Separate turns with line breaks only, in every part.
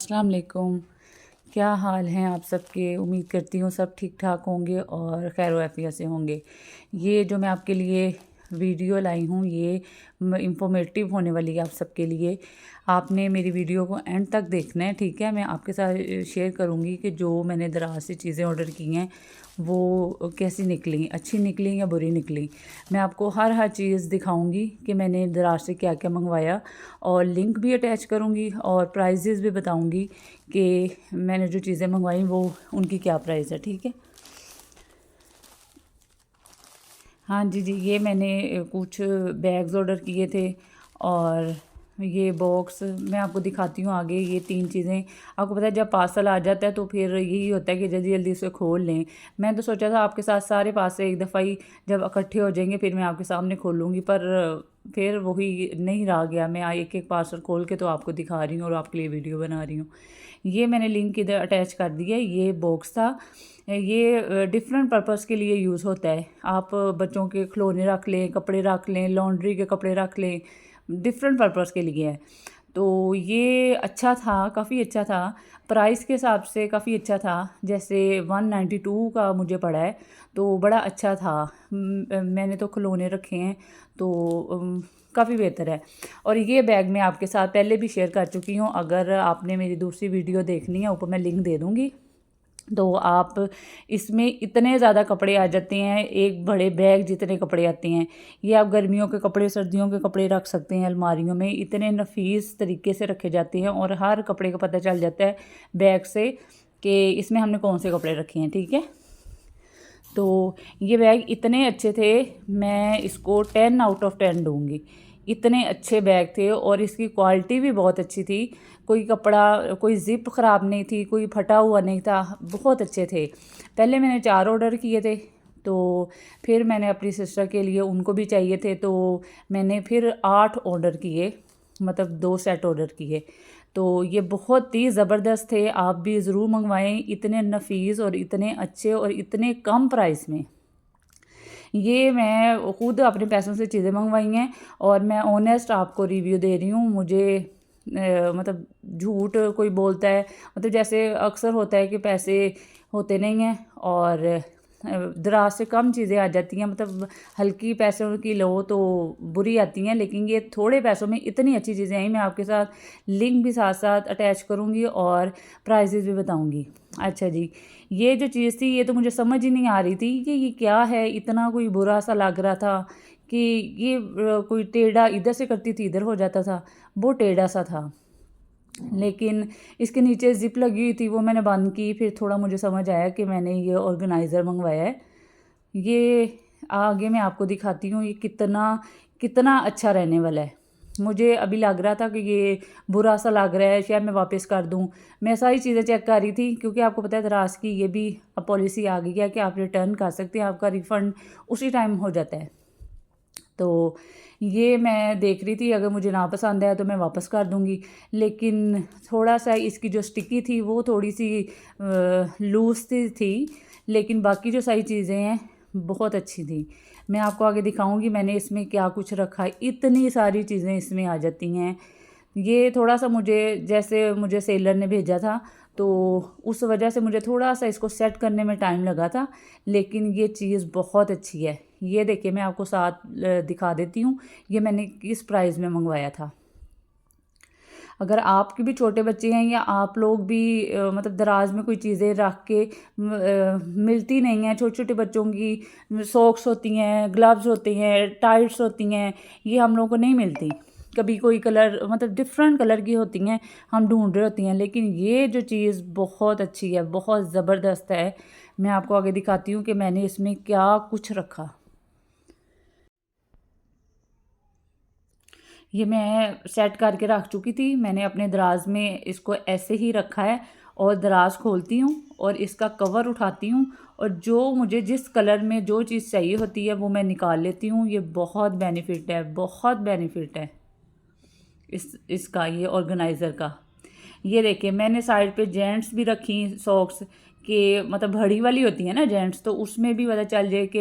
अस्सलाम वालेकुम। क्या हाल हैं आप सबके। उम्मीद करती हूँ सब ठीक ठाक होंगे और खैर आफियत से होंगे। ये जो मैं आपके लिए वीडियो लाई हूँ ये इंफॉर्मेटिव होने वाली है आप सबके लिए। आपने मेरी वीडियो को एंड तक देखना है, ठीक है। मैं आपके साथ शेयर करूँगी कि जो मैंने दराज से चीज़ें ऑर्डर की हैं वो कैसी निकली, अच्छी निकली या बुरी निकली। मैं आपको हर चीज़ दिखाऊंगी कि मैंने दराज से क्या क्या मंगवाया और लिंक भी अटैच करूँगी और प्राइजेज़ भी बताऊँगी कि मैंने जो चीज़ें मंगवाई वो उनकी क्या प्राइस है, ठीक है। हाँ जी जी, ये मैंने कुछ बैग्स ऑर्डर किए थे और ये बॉक्स मैं आपको दिखाती हूँ आगे। ये 3 चीज़ें आपको पता है जब पार्सल आ जाता है तो फिर यही होता है कि जल्दी जल्दी उसे खोल लें। मैं तो सोचा था आपके साथ सारे पार्सल एक दफ़ा ही जब इकट्ठे हो जाएंगे फिर मैं आपके सामने खोलूँगी, पर फिर वही नहीं रहा गया। मैं एक एक पार्सल खोल के तो आपको दिखा रही हूँ और आपके लिए वीडियो बना रही हूँ। ये मैंने लिंक इधर अटैच कर दिया है। ये बॉक्स था, ये डिफरेंट पर्पस के लिए यूज़ होता है। आप बच्चों के खिलौने रख लें, कपड़े रख लें, लॉन्ड्री के कपड़े रख लें, डिफरेंट पर्पस के लिए है। तो ये अच्छा था, काफ़ी अच्छा था, प्राइस के हिसाब से काफ़ी अच्छा था। जैसे 192 का मुझे पड़ा है तो बड़ा अच्छा था। मैंने तो खिलौने रखे हैं तो काफ़ी बेहतर है। और ये बैग मैं आपके साथ पहले भी शेयर कर चुकी हूँ। अगर आपने मेरी दूसरी वीडियो देखनी है ऊपर मैं लिंक दे दूँगी। तो आप इसमें इतने ज़्यादा कपड़े आ जाते हैं, एक बड़े बैग जितने कपड़े आते हैं। ये आप गर्मियों के कपड़े, सर्दियों के कपड़े रख सकते हैं अलमारियों में। इतने नफीस तरीके से रखे जाते हैं और हर कपड़े का पता चल जाता है बैग से कि इसमें हमने कौन से कपड़े रखे हैं, ठीक है। तो ये बैग इतने अच्छे थे, मैं इसको 10 आउट ऑफ 10 दूँगी। इतने अच्छे बैग थे और इसकी क्वालिटी भी बहुत अच्छी थी। कोई कपड़ा, कोई ज़िप ख़राब नहीं थी, कोई फटा हुआ नहीं था, बहुत अच्छे थे। पहले मैंने 4 ऑर्डर किए थे तो फिर मैंने अपनी सिस्टर के लिए, उनको भी चाहिए थे तो मैंने फिर 8 ऑर्डर किए, मतलब 2 सेट ऑर्डर किए। तो ये बहुत ही ज़बरदस्त थे, आप भी ज़रूर मंगवाएं। इतने नफीस और इतने अच्छे और इतने कम प्राइस में। ये मैं खुद अपने पैसों से चीज़ें मंगवाई हैं और मैं ऑनेस्ट आपको रिव्यू दे रही हूँ। मुझे मतलब झूठ कोई बोलता है, मतलब जैसे अक्सर होता है कि पैसे होते नहीं हैं और दराज से कम चीज़ें आ जाती हैं, मतलब हल्की पैसों की लो तो बुरी आती हैं। लेकिन ये थोड़े पैसों में इतनी अच्छी चीज़ें आई। मैं आपके साथ लिंक भी साथ साथ अटैच करूँगी और प्राइजेज़ भी बताऊँगी। अच्छा जी, ये जो चीज़ थी ये तो मुझे समझ ही नहीं आ रही थी कि ये क्या है। इतना कोई बुरा सा लग रहा था कि ये कोई टेढ़ा इधर से करती थी इधर हो जाता था, वो टेढ़ा सा था। लेकिन इसके नीचे ज़िप लगी हुई थी, वो मैंने बंद की। फिर थोड़ा मुझे समझ आया कि मैंने ये ऑर्गेनाइज़र मंगवाया है। ये आगे मैं आपको दिखाती हूँ ये कितना कितना अच्छा रहने वाला है। मुझे अभी लग रहा था कि ये बुरा सा लग रहा है, शायद मैं वापस कर दूँ। मैं सारी चीज़ें चेक कर रही थी क्योंकि आपको पता है दराज की ये भी अब पॉलिसी आ गई है कि आप रिटर्न कर सकते हैं, आपका रिफ़ंड उसी टाइम हो जाता है। तो ये मैं देख रही थी, अगर मुझे ना पसंद आया तो मैं वापस कर दूँगी। लेकिन थोड़ा सा इसकी जो स्टिकी थी वो थोड़ी सी लूज़ थी, लेकिन बाकी जो सारी चीज़ें हैं बहुत अच्छी थी। मैं आपको आगे दिखाऊंगी मैंने इसमें क्या कुछ रखा है। इतनी सारी चीज़ें इसमें आ जाती हैं। ये थोड़ा सा मुझे, जैसे मुझे सेलर ने भेजा था तो उस वजह से मुझे थोड़ा सा इसको सेट करने में टाइम लगा था, लेकिन ये चीज़ बहुत अच्छी है। ये देखिए मैं आपको साथ दिखा देती हूँ ये मैंने किस प्राइस में मंगवाया था। अगर आपके भी छोटे बच्चे हैं या आप लोग भी मतलब दराज में कोई चीज़ें रख के मिलती नहीं हैं, छोटे छोटे बच्चों की सॉक्स होती हैं, ग्लव्स होते हैं, टाइट्स होती हैं, ये हम लोगों को नहीं मिलती। कभी कोई कलर, मतलब डिफरेंट कलर की होती हैं, हम ढूंढ रहे होती हैं। लेकिन ये जो चीज़ बहुत अच्छी है, बहुत ज़बरदस्त है। मैं आपको आगे दिखाती हूँ कि मैंने इसमें क्या कुछ रखा। ये मैं सेट करके रख चुकी थी, मैंने अपने दराज में इसको ऐसे ही रखा है और दराज खोलती हूँ और इसका कवर उठाती हूँ और जो मुझे जिस कलर में जो चीज़ चाहिए होती है वो मैं निकाल लेती हूँ। ये बहुत बेनिफिट है, बहुत बेनिफिट है इसका, ये ऑर्गेनाइज़र का। ये देखिए मैंने साइड पे जेंट्स भी रखी सॉक्स के, मतलब बड़ी वाली होती है ना जेंट्स, तो उसमें भी पता चल जाए कि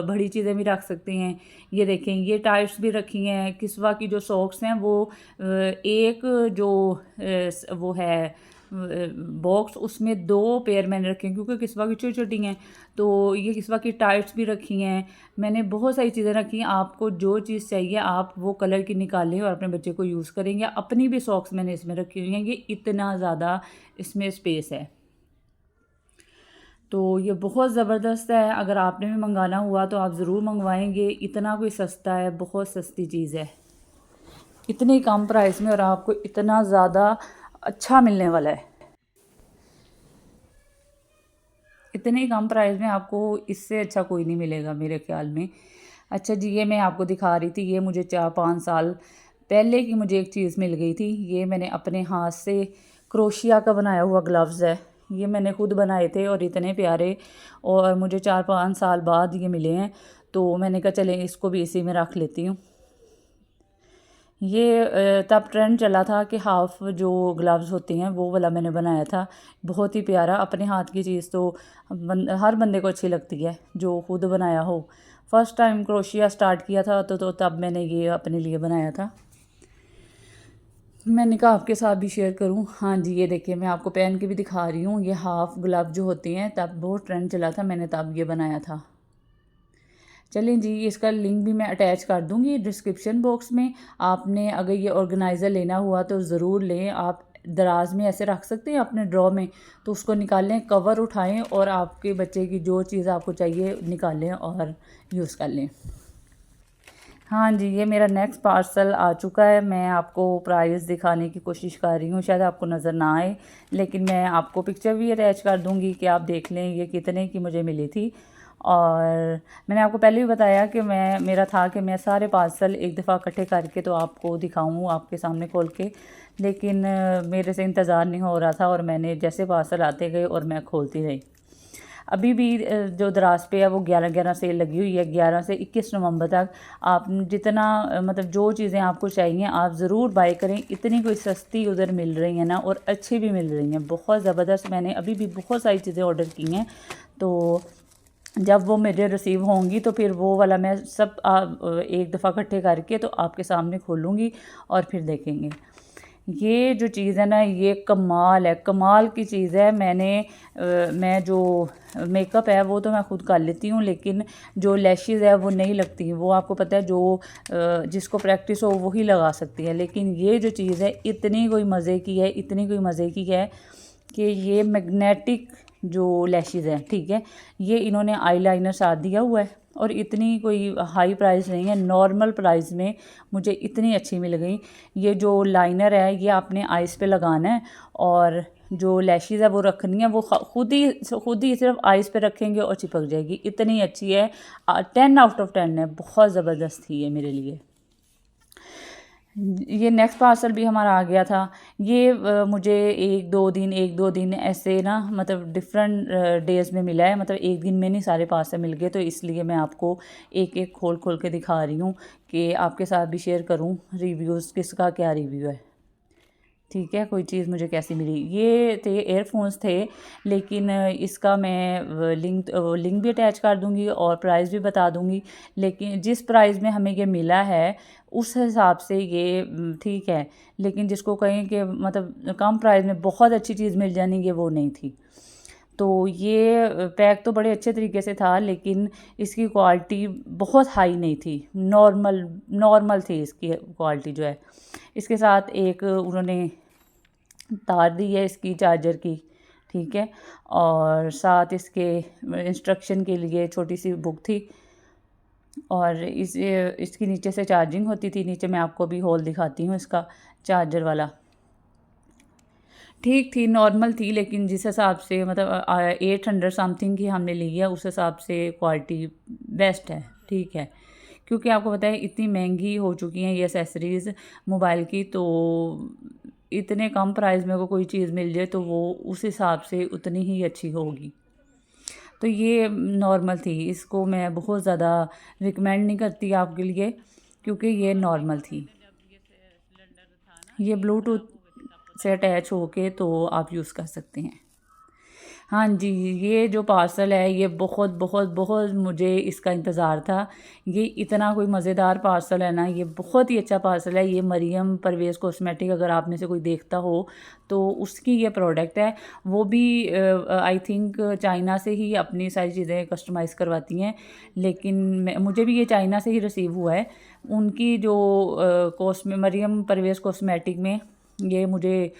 बड़ी चीज़ें भी रख सकते हैं। ये देखें ये टाइट्स भी रखी हैं। किस्वा की जो सॉक्स हैं वो एक जो वो है बॉक्स, उसमें 2 पेयर मैंने रखे हैं क्योंकि किस्वा की छोटी छोटी हैं, तो ये किस्वा की टाइट्स भी रखी हैं। मैंने बहुत सारी चीज़ें रखी हैं। आपको जो चीज़ चाहिए आप वो कलर की निकालें और अपने बच्चे को यूज़ करेंगे। अपनी भी सॉक्स मैंने इसमें रखी हुई हैं। ये इतना ज़्यादा इसमें स्पेस है, तो ये बहुत ज़बरदस्त है। अगर आपने भी मंगाना हुआ तो आप ज़रूर मंगवाएंगे। इतना कोई सस्ता है, बहुत सस्ती चीज़ है, इतने कम प्राइस में और आपको इतना ज़्यादा अच्छा मिलने वाला है। इतने कम प्राइस में आपको इससे अच्छा कोई नहीं मिलेगा मेरे ख्याल में। अच्छा जी, ये मैं आपको दिखा रही थी, ये मुझे 4-5 साल पहले की मुझे एक चीज़ मिल गई थी। ये मैंने अपने हाथ से क्रोशिया का बनाया हुआ ग्लव्स है। ये मैंने खुद बनाए थे और इतने प्यारे, और मुझे 4-5 साल बाद ये मिले हैं, तो मैंने कहा चलें इसको भी इसी में रख लेती हूँ। ये तब ट्रेंड चला था कि हाफ़ जो ग्लव्स होते हैं वो वाला मैंने बनाया था। बहुत ही प्यारा, अपने हाथ की चीज़ तो हर बंदे को अच्छी लगती है जो खुद बनाया हो। फ़र्स्ट टाइम क्रोशिया स्टार्ट किया था तो तब मैंने ये अपने लिए बनाया था। मैंने कहा आपके साथ भी शेयर करूं। हाँ जी, ये देखिए मैं आपको पहन के भी दिखा रही हूँ। ये हाफ़ ग्लव जो होते हैं तब बहुत ट्रेंड चला था, मैंने तब ये बनाया था। चलें जी, इसका लिंक भी मैं अटैच कर दूँगी डिस्क्रिप्शन बॉक्स में। आपने अगर ये ऑर्गेनाइज़र लेना हुआ तो ज़रूर लें। आप दराज में ऐसे रख सकते हैं अपने ड्रॉ में, तो उसको निकालें, कवर उठाएं और आपके बच्चे की जो चीज़ आपको चाहिए निकालें और यूज़ कर लें। हाँ जी, ये मेरा नेक्स्ट पार्सल आ चुका है। मैं आपको प्राइस दिखाने की कोशिश कर रही हूँ, शायद आपको नज़र ना आए, लेकिन मैं आपको पिक्चर भी अटैच कर दूँगी कि आप देख लें ये कितने की मुझे मिली थी। और मैंने आपको पहले भी बताया कि मेरा था कि मैं सारे पार्सल एक दफ़ा इकट्ठे करके तो आपको दिखाऊँ आपके सामने खोल के, लेकिन मेरे से इंतज़ार नहीं हो रहा था और मैंने जैसे पार्सल आते गए और मैं खोलती रही। अभी भी जो दराज पे है वो 11/11 सेल लगी हुई है, 11 से 21 नवंबर तक। आप जितना मतलब जो चीज़ें आपको चाहिए आप ज़रूर बाय करें। इतनी कोई सस्ती उधर मिल रही है ना, और अच्छी भी मिल रही हैं, बहुत ज़बरदस्त। मैंने अभी भी बहुत सारी चीज़ें ऑर्डर की हैं, तो जब वो मेरे रिसीव होंगी तो फिर वो वाला मैं सब एक दफ़ा इकट्ठे करके तो आपके सामने खोलूँगी और फिर देखेंगे। ये जो चीज़ है ना, ये कमाल है, कमाल की चीज़ है। मैं जो मेकअप है वो तो मैं खुद कर लेती हूँ, लेकिन जो लैशेज़ है वो नहीं लगती। वो आपको पता है जो जिसको प्रैक्टिस हो वही लगा सकती है, लेकिन ये जो चीज़ है इतनी कोई मज़े की है, इतनी कोई मज़े की है कि ये मैग्नेटिक जो लैशेज़ हैं, ठीक है, ये इन्होंने आईलाइनर साथ दिया हुआ है और इतनी कोई हाई प्राइस नहीं है, नॉर्मल प्राइस में मुझे इतनी अच्छी मिल गई। ये जो लाइनर है ये आपने आइज़ पे लगाना है, और जो लैशेज़ है वो रखनी है, वो खुद ही सिर्फ आइज़ पे रखेंगे और चिपक जाएगी। इतनी अच्छी है, 10 आउट ऑफ 10 है, बहुत ज़बरदस्त थी ये मेरे लिए। ये नेक्स्ट पार्सल भी हमारा आ गया था। ये मुझे 1-2 दिन ऐसे ना, मतलब डिफरेंट डेज़ में मिला है, मतलब एक दिन में नहीं सारे पार्सल मिल गए, तो इसलिए मैं आपको एक एक खोल खोल के दिखा रही हूँ कि आपके साथ भी शेयर करूँ रिव्यूज़, किसका क्या रिव्यू है। ठीक है, कोई चीज़ मुझे कैसी मिली। ये थे एयरफोन्स थे, लेकिन इसका मैं लिंक भी अटैच कर दूँगी और प्राइस भी बता दूँगी। लेकिन जिस प्राइस में हमें ये मिला है उस हिसाब से ये ठीक है, लेकिन जिसको कहें कि मतलब कम प्राइस में बहुत अच्छी चीज़ मिल जानी, ये वो नहीं थी। तो ये पैक तो बड़े अच्छे तरीके से था, लेकिन इसकी क्वालिटी बहुत हाई नहीं थी, नॉर्मल नॉर्मल थी इसकी क्वालिटी जो है। इसके साथ एक उन्होंने तार दी है इसकी चार्जर की, ठीक है, और साथ इसके इंस्ट्रक्शन के लिए छोटी सी बुक थी, और इसकी नीचे से चार्जिंग होती थी। नीचे मैं आपको भी होल दिखाती हूँ इसका चार्जर वाला। ठीक थी, नॉर्मल थी, लेकिन जिस हिसाब से मतलब 800 समथिंग की हमने ली है उस हिसाब से क्वालिटी बेस्ट है, ठीक है। क्योंकि आपको पता है इतनी महंगी हो चुकी हैं ये एसेसरीज़ मोबाइल की, तो इतने कम प्राइस में कोई चीज़ मिल जाए तो वो उस हिसाब से उतनी ही अच्छी होगी। तो ये नॉर्मल थी, इसको मैं बहुत ज़्यादा रिकमेंड नहीं करती आपके लिए, क्योंकि ये नॉर्मल थी। ये ब्लूटूथ से अटैच होके तो आप यूज़ कर सकते हैं। हाँ जी, ये जो पार्सल है ये बहुत बहुत बहुत मुझे इसका इंतज़ार था। ये इतना कोई मज़ेदार पार्सल है ना, ये बहुत ही अच्छा पार्सल है। ये मरियम परवेज़ कॉस्मेटिक, अगर आप में से कोई देखता हो तो उसकी ये प्रोडक्ट है। वो भी आई थिंक चाइना से ही अपनी सारी चीज़ें कस्टमाइज़ करवाती हैं, लेकिन मुझे भी ये चाइना से ही रिसीव हुआ है। उनकी जो मरियम परवेज़ कॉस्मेटिक में ये मुझे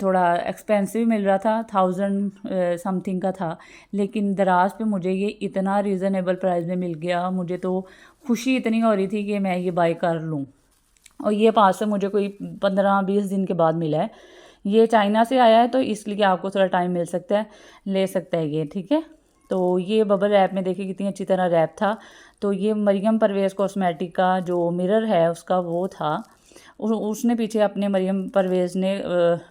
थोड़ा एक्सपेंसिव मिल रहा था, 1000 समथिंग का था, लेकिन दराज पे मुझे ये इतना रीज़नेबल प्राइस में मिल गया। मुझे तो खुशी इतनी हो रही थी कि मैं ये बाय कर लूँ। और ये पार्सल मुझे कोई 15-20 दिन के बाद मिला है। ये चाइना से आया है तो इसलिए आपको थोड़ा टाइम मिल सकता है, ले सकता है ये, ठीक है। तो ये बबल रैप में देखिए कितनी अच्छी तरह रैप था। तो ये मरियम परवेज़ कॉस्मेटिक का जो मिरर है उसका वो था। उसने पीछे अपने मरियम परवेज़ ने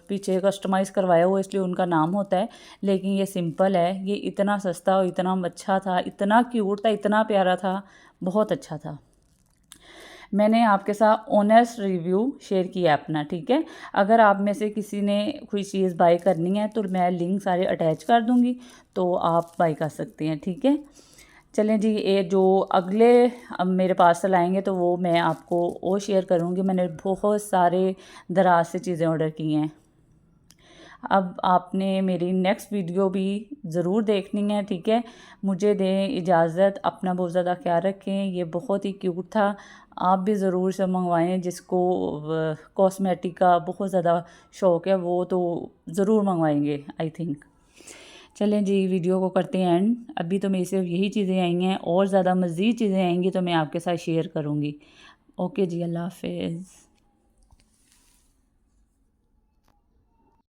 पीछे कस्टमाइज़ करवाया हुआ, इसलिए उनका नाम होता है। लेकिन ये सिंपल है। ये इतना सस्ता और इतना अच्छा था, इतना क्यूट था, इतना प्यारा था, बहुत अच्छा था। मैंने आपके साथ ऑनेस्ट रिव्यू शेयर किया अपना, ठीक है। अगर आप में से किसी ने कोई चीज़ बाय करनी है तो मैं लिंक सारे अटैच कर दूँगी, तो आप बाय कर सकते हैं, ठीक है। चलें जी, ये जो अगले अब मेरे पार्सल आएंगे तो वो मैं आपको वो शेयर करूँगी। मैंने बहुत सारे दराज से चीज़ें ऑर्डर की हैं। अब आपने मेरी नेक्स्ट वीडियो भी ज़रूर देखनी है, ठीक है। मुझे दें इजाज़त, अपना बहुत ज़्यादा ख्याल रखें। ये बहुत ही क्यूट था, आप भी ज़रूर से मंगवाएं। जिसको कॉस्मेटिक का बहुत ज़्यादा शौक़ है वो तो ज़रूर मंगवाएंगे आई थिंक। चलें जी, वीडियो को करते हैं एंड। अभी तो मेरी सिर्फ यही चीज़ें आई हैं, और ज़्यादा मज़ीद चीज़ें आएंगी तो मैं आपके साथ शेयर करूँगी। ओके जी, अल्लाह हाफ़िज़।